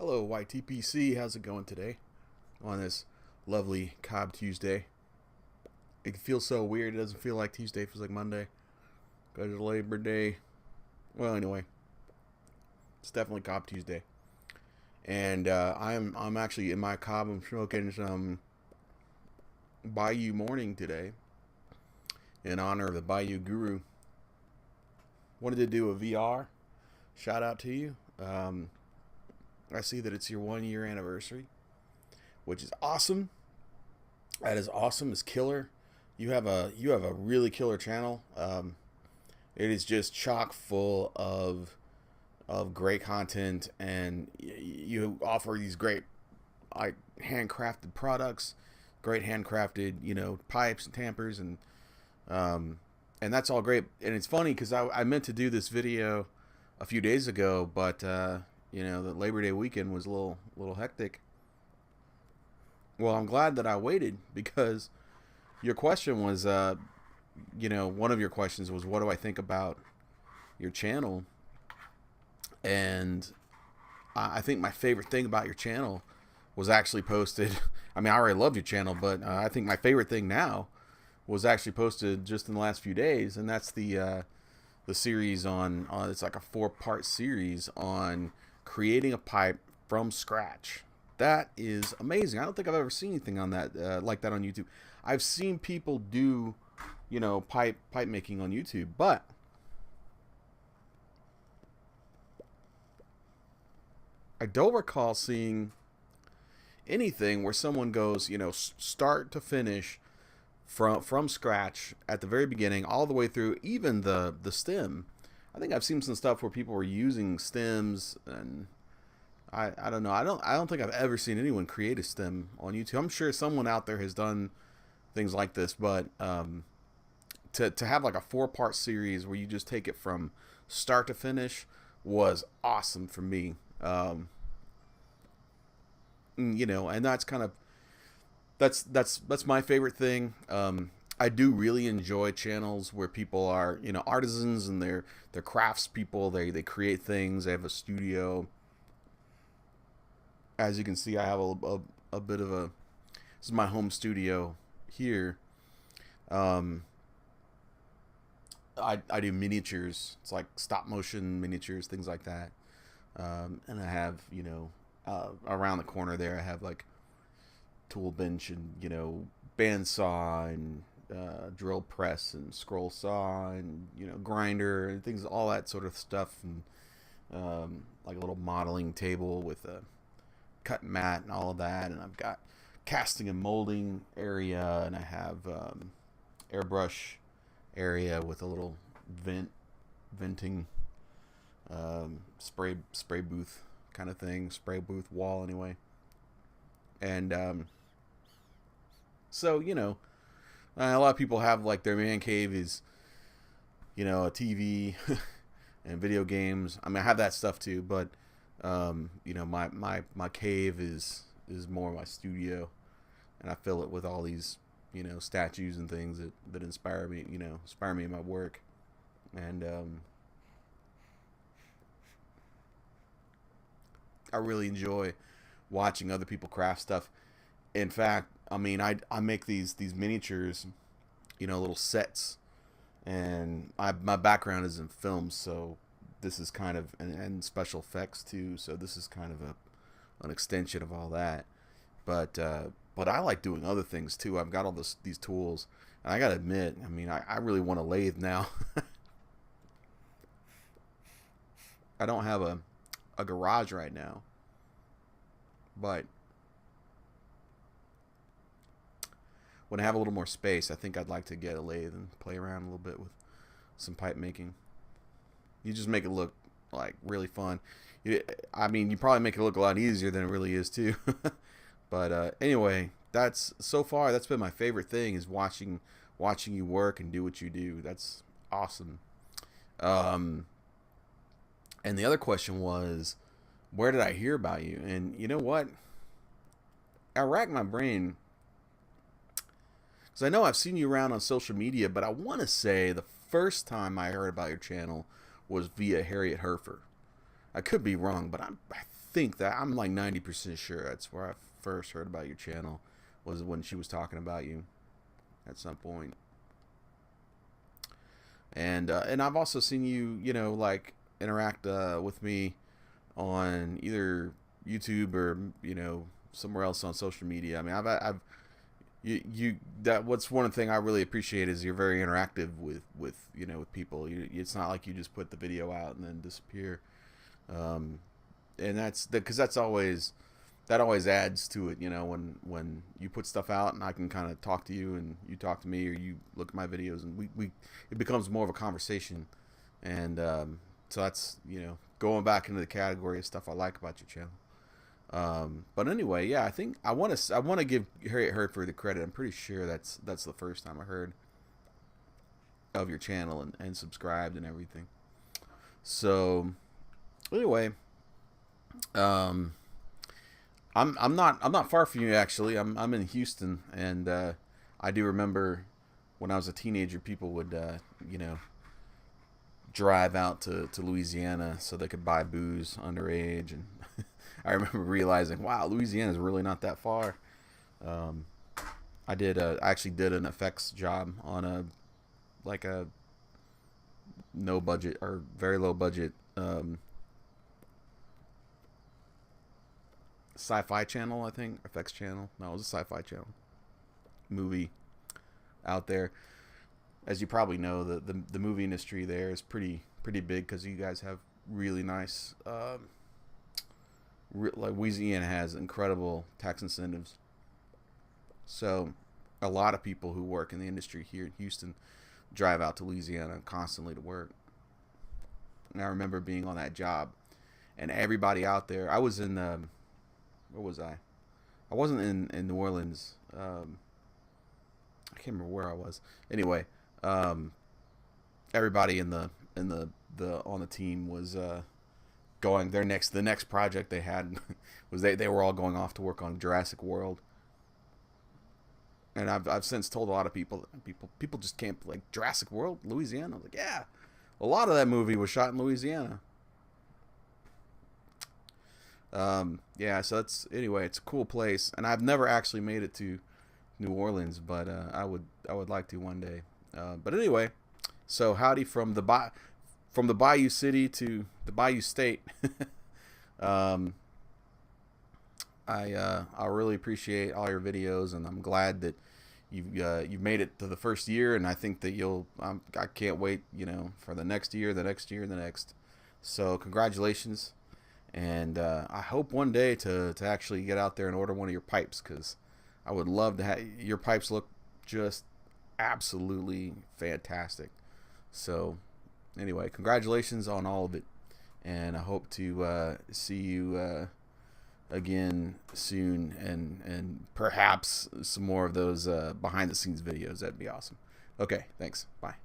Hello, YTPC. How's it going today on this lovely Cobb Tuesday? It feels so weird. It doesn't feel like Tuesday. It feels like Monday. Because it's Labor Day. Well, anyway, it's definitely Cobb Tuesday. And I'm actually in my Cobb. I'm smoking some Bayou morning today in honor of the Bayou Guru. Wanted to do a VR. Shout out to you. I see that it's your 1 year anniversary, which is awesome. That is awesome. It's killer. You have a really killer channel. It is just chock full of great content, and you offer these great like handcrafted products, great handcrafted pipes and tampers, and that's all great. And it's funny because I meant to do this video a few days ago, but the Labor Day weekend was a little hectic. Well, I'm glad that I waited because your question was, one of your questions was, what do I think about your channel? And I think my favorite thing about your channel was actually posted. I mean, I already love your channel, but I think my favorite thing now was actually posted just in the last few days, and that's the series on it's like a 4-part series on creating a pipe from scratch. That is amazing. I don't think I've ever seen anything on that like that on YouTube. I've seen people do pipe making on YouTube, but I don't recall seeing anything where someone goes start to finish from scratch at the very beginning all the way through, even the stem. I think I've seen some stuff where people were using stems, and I don't know. I don't think I've ever seen anyone create a stem on YouTube. I'm sure someone out there has done things like this, but to have like a 4-part series where you just take it from start to finish was awesome for me. And that's kind of that's my favorite thing. I do really enjoy channels where people are artisans and they're crafts people. They create things. They have a studio. As you can see, I have a bit of a, this is my home studio here. I do miniatures. It's like stop motion miniatures, things like that. And I have around the corner there I have like tool bench and bandsaw and drill press and scroll saw and grinder and things, all that sort of stuff, and like a little modeling table with a cut mat and all of that. And I've got casting and molding area, and I have airbrush area with a little venting spray booth kind of thing, spray booth wall anyway. And so a lot of people have like their man cave is a TV and video games. I mean, I have that stuff too, but my cave is more my studio, and I fill it with all these statues and things that inspire me in my work. And I really enjoy watching other people craft stuff. In fact, I mean, I make these miniatures, little sets, and my background is in film, so this is kind of, and special effects too, so this is kind of an extension of all that. But I like doing other things too. I've got all these tools, and I gotta admit, I mean, I really want a lathe now. I don't have a garage right now, but when I have a little more space, I think I'd like to get a lathe and play around a little bit with some pipe making. You just make it look like really fun. I mean, you probably make it look a lot easier than it really is too. But anyway, that's been my favorite thing, is watching you work and do what you do. That's awesome. And the other question was, where did I hear about you? And you know what? I racked my brain, because I know I've seen you around on social media, but I want to say the first time I heard about your channel was via Harriet. I could be wrong, but I think that I'm like 90% sure that's where I first heard about your channel, was when she was talking about you at some point. And I've also seen you, you know, like interact with me on either YouTube or, you know, somewhere else on social media. I mean, I've you that what's one thing I really appreciate is you're very interactive with you know, with people. It's not like you just put the video out and then disappear. And that's because that always adds to it, you know, when you put stuff out and I can kind of talk to you and you talk to me, or you look at my videos, and we it becomes more of a conversation. And so that's, you know, going back into the category of stuff I like about your channel. But anyway, yeah, I think I want to give Harriet for the credit. I'm pretty sure that's the first time I heard of your channel and subscribed and everything. So anyway, I'm not far from you, actually. I'm in Houston, and I do remember when I was a teenager, people would you know, drive out to Louisiana so they could buy booze underage, and I remember realizing, wow, Louisiana is really not that far. I actually did an effects job on a no budget or very low budget sci-fi channel, I think, effects channel. No, it was a sci-fi channel movie out there. As you probably know, the movie industry there is pretty big, because you guys have really nice like Louisiana has incredible tax incentives. So a lot of people who work in the industry here in Houston drive out to Louisiana constantly to work. And I remember being on that job, and everybody out there, I was in where was I? I wasn't in New Orleans. I can't remember where I was. Anyway, everybody on the team was going the next project they had was they were all going off to work on Jurassic World. And I've since told a lot of people just can't, like, Jurassic World, Louisiana. I was like, yeah, a lot of that movie was shot in Louisiana. Yeah, so it's a cool place, and I've never actually made it to New Orleans, but I would like to one day. But anyway, so howdy from the Bayou City to the Bayou State. I really appreciate all your videos, and I'm glad that you've made it to the first year, and I think that I can't wait, you know, for the next year, the next year, the next. So congratulations, and I hope one day to actually get out there and order one of your pipes, because I would love to have your pipes. Look just absolutely fantastic. So anyway, congratulations on all of it, and I hope to see you again soon, and perhaps some more of those behind the scenes videos. That'd be awesome. Okay, thanks. Bye.